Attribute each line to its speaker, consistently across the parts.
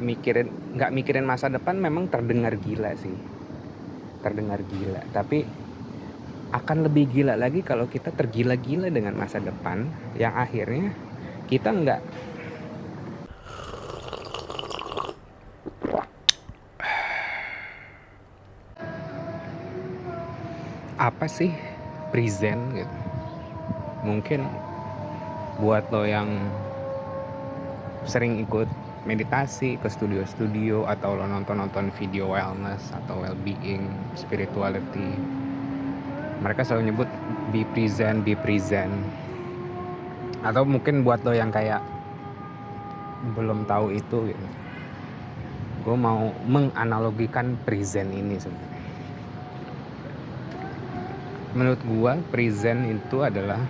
Speaker 1: nggak mikirin masa depan memang terdengar gila sih, terdengar gila. Tapi akan lebih gila lagi kalau kita tergila-gila dengan masa depan yang akhirnya kita nggak. Apa sih present gitu? Mungkin buat lo yang sering ikut meditasi ke studio-studio atau lo nonton video wellness atau well-being, spirituality, mereka selalu nyebut be present. Atau mungkin buat lo yang kayak belum tahu itu gitu, gue mau menganalogikan present ini sebenarnya. Menurut gue present itu adalah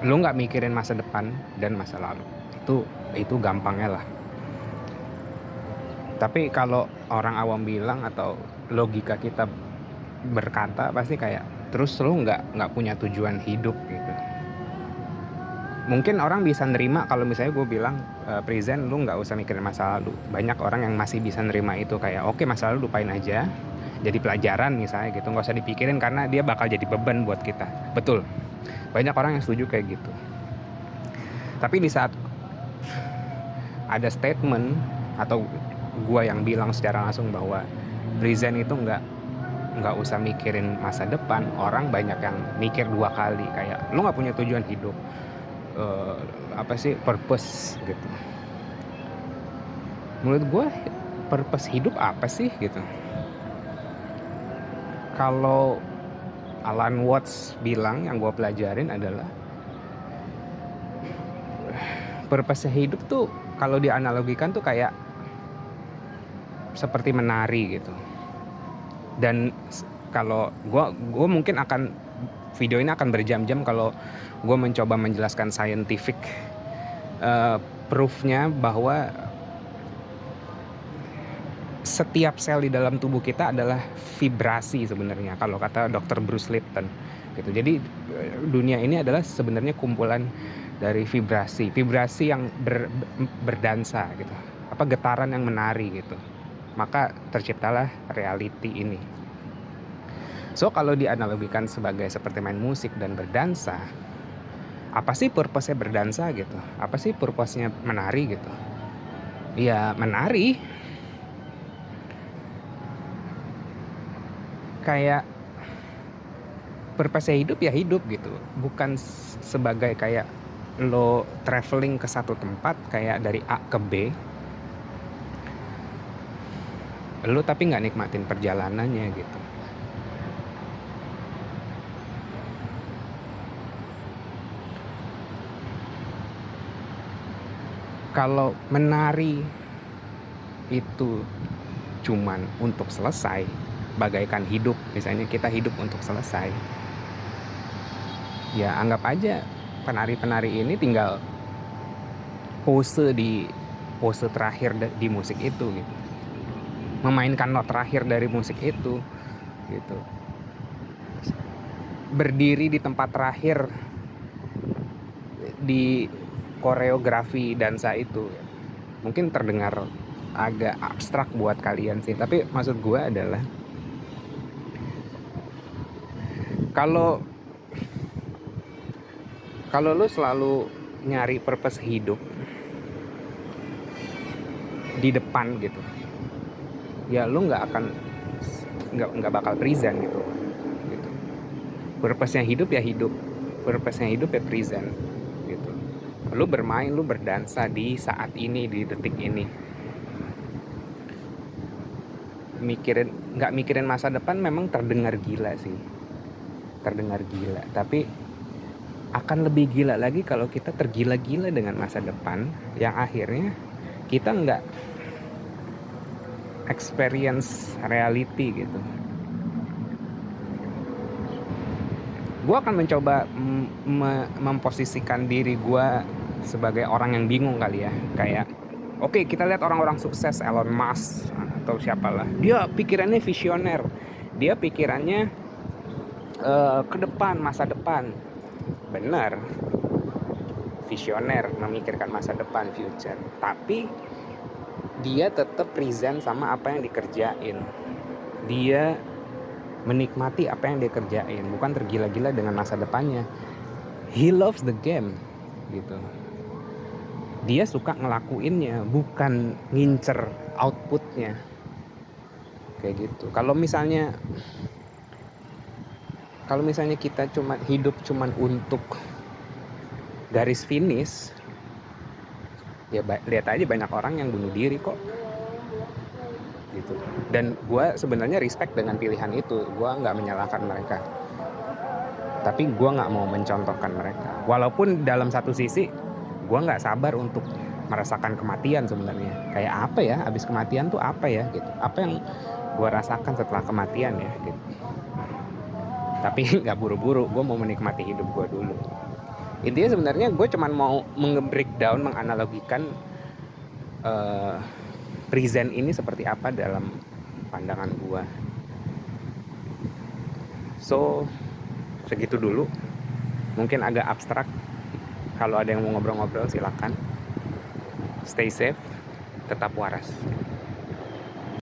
Speaker 1: lo nggak mikirin masa depan dan masa lalu. Itu gampangnya lah. Tapi kalau orang awam bilang atau logika kita berkata pasti kayak terus lo nggak punya tujuan hidup gitu. Mungkin orang bisa nerima kalau misalnya gue bilang present lu nggak usah mikirin masa lalu. Banyak orang yang masih bisa nerima itu, kayak oke, masa lalu lupain aja, jadi pelajaran misalnya gitu, nggak usah dipikirin karena dia bakal jadi beban buat kita. Betul, banyak orang yang setuju kayak gitu. Tapi di saat ada statement atau gue yang bilang secara langsung bahwa present itu nggak usah mikirin masa depan, orang banyak yang mikir dua kali, kayak lu nggak punya tujuan hidup, apa sih purpose gitu. Menurut gue purpose hidup apa sih gitu? Kalau Alan Watts bilang, yang gue pelajarin adalah purpose hidup tuh kalau dianalogikan tuh kayak seperti menari gitu. Dan kalau gue mungkin video ini akan berjam-jam kalau gue mencoba menjelaskan scientific proofnya bahwa setiap sel di dalam tubuh kita adalah vibrasi sebenarnya, kalau kata Dr. Bruce Lipton gitu. Jadi dunia ini adalah sebenarnya kumpulan dari vibrasi yang berdansa gitu, apa getaran yang menari gitu. Maka terciptalah reality ini. So kalau dianalogikan seperti main musik dan berdansa, apa sih purpose-nya berdansa gitu? Apa sih purpose-nya menari gitu? Ya menari. Kayak purpose hidup ya hidup gitu, bukan sebagai kayak lo traveling ke satu tempat kayak dari A ke B, lo tapi nggak nikmatin perjalanannya gitu. Kalau menari itu cuman untuk selesai, bagaikan hidup, misalnya kita hidup untuk selesai, ya anggap aja penari-penari ini tinggal pose terakhir di musik itu gitu, memainkan not terakhir dari musik itu gitu, berdiri di tempat terakhir di koreografi dansa itu. Mungkin terdengar agak abstrak buat kalian sih, tapi maksud gue adalah kalau lo selalu nyari purpose hidup di depan gitu, ya lo nggak bakal present gitu. Purpose-nya hidup ya hidup, purpose-nya hidup ya present gitu. Lo bermain, lo berdansa di saat ini, di detik ini. Nggak mikirin masa depan memang terdengar gila sih, terdengar gila. Tapi akan lebih gila lagi kalau kita tergila-gila dengan masa depan yang akhirnya kita nggak experience reality gitu. Gue akan mencoba memposisikan diri gue sebagai orang yang bingung kali ya. Kayak oke, kita lihat orang-orang sukses, Elon Musk atau siapalah, dia pikirannya visioner, dia pikirannya ke depan, masa depan. Benar, visioner, memikirkan masa depan, future. Tapi dia tetap present sama apa yang dikerjain. Dia menikmati apa yang dia kerjain, bukan tergila-gila dengan masa depannya. He loves the game gitu. Dia suka ngelakuinnya, bukan ngincer outputnya. Kayak gitu. Kalau misalnya kita cuma hidup cuman untuk garis finish, ya lihat aja banyak orang yang bunuh diri kok gitu. Dan gue sebenarnya respect dengan pilihan itu, gue nggak menyalahkan mereka, tapi gue nggak mau mencontohkan mereka. Walaupun dalam satu sisi gue nggak sabar untuk merasakan kematian sebenarnya. Kayak apa ya, abis kematian tuh apa ya gitu, apa yang gue rasakan setelah kematian ya gitu. Tapi nggak buru-buru, gue mau menikmati hidup gue dulu. Intinya sebenarnya gue cuman mau nge-breakdown, menganalogikan present ini seperti apa dalam pandangan gue. So segitu dulu, mungkin agak abstrak. Kalau ada yang mau ngobrol-ngobrol silakan. Stay safe, tetap waras.